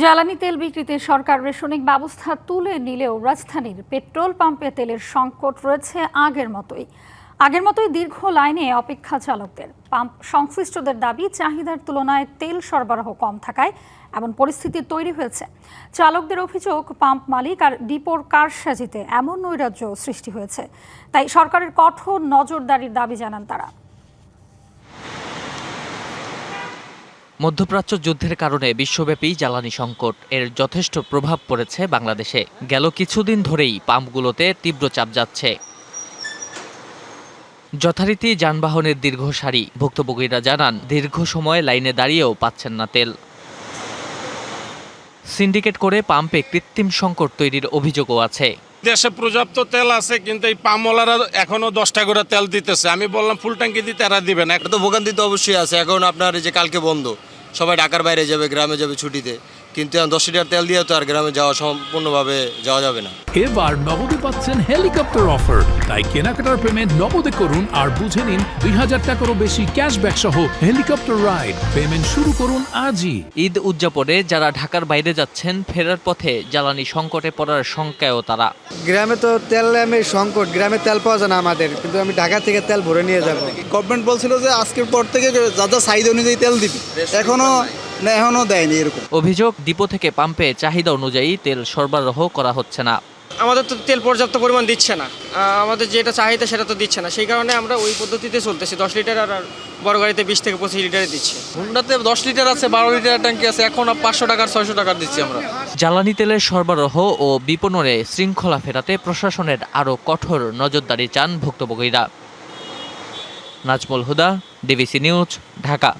জ্বালানি তেল বিক্রিতে সরকার রেশনিং ব্যবস্থা তুলে নিলেও রাজধানীর পেট্রোল পাম্পে তেলের সংকট রয়েছে আগের মতোই দীর্ঘ লাইনে অপেক্ষা চালকদের। পাম্প সংশ্লিষ্টদের দাবি, চাহিদার তুলনায় তেল সরবরাহ কম থাকায় এমন পরিস্থিতি তৈরি হয়েছে। চালকদের অভিযোগ, পাম্প মালিক আর ডিপোর কারসাজিতে এমন নৈরাজ্য সৃষ্টি হয়েছে। তাই সরকারের কঠোর নজরদারির দাবি জানান তারা। মধ্যপ্রাচ্য যুদ্ধের কারণে বিশ্বব্যাপী জ্বালানি সংকট এর যথেষ্ট প্রভাব পড়েছে বাংলাদেশে। গেল কিছুদিন ধরেই পাম্পগুলোতে তীব্র চাপ যাচ্ছে। যথারীতি যানবাহনের দীর্ঘ সারি। ভুক্তভোগীরা জানান, দীর্ঘ সময় লাইনে দাঁড়িয়েও পাচ্ছেন না তেল। সিন্ডিকেট করে পাম্পে কৃত্রিম সংকট তৈরির অভিযোগও আছে। দেশে পর্যাপ্ত তেল আছে, কিন্তু এই পাম্পওয়ালারা এখনো 10 টাকা করে তেল দিতেছে। আমি বললাম ফুল ট্যাঙ্কি দিতে, এরা দিবে না। এটা তো ভোগান্তি তো অবশ্যই আছে। এখন আপনার এই যে কালকে বন্ধ, সবাই ঢাকার বাইরে যাবে, গ্রামে যাবে ছুটিতে, কিন্তু 10 লিটার তেল দিয়ে তো আর গ্রামে যাওয়া সম্পূর্ণভাবে যাওয়া যাবে না। এবার নগদে পাচ্ছেন হেলিকপ্টার অফার, তাই কেনাকাটার পেমেন্ট নগদে করুন আর বুঝে নিন 2000 টাকারও বেশি ক্যাশব্যাক সহ হেলিকপ্টার রাইড। পেমেন্ট শুরু করুন আজই। ঈদ উদযাপনে যারা ঢাকার বাইরে যাচ্ছেন, ফেরার পথে জ্বালানি সংকটে পড়ার শঙ্কায়ও তারা। গ্রামে তো তেলের সংকট, গ্রামে তেল পাওয়া যায় না আমাদের, কিন্তু আমি ঢাকা থেকে তেল ভরে নিয়ে যাব। গভর্নমেন্ট বলছিল যে আজকের পর থেকে যা যা চাহিদা অনুযায়ী তেল দিবে, এখনো দেয়নি। এরকম অভিযোগ, ডিপো থেকে পাম্পে চাহিদা অনুযায়ী তেল সরবরাহ করা হচ্ছে না। আমাদের তো তেল পর্যাপ্ত পরিমাণ দিচ্ছে না, আমাদের যেটা চাহিদা সেটা তো দিচ্ছে না। সেই কারণে আমরা ওই পদ্ধতিতে চলতেছি। 10 লিটার আর বড় গাড়িতে 20 থেকে 25 লিটারে দিচ্ছি। হুন্ডাতে 10 লিটার আছে, 12 লিটার ট্যাঙ্কি আছে, এখন 500 টাকার 600 টাকার দিচ্ছি আমরা। জ্বালানি তেলের সরবরাহ ও বিপণনে শৃঙ্খলা ফেরাতে প্রশাসনের আরও কঠোর নজরদারি চান ভুক্তভোগীরা। নাজমুল হুদা, ডিবিসি নিউজ, ঢাকা।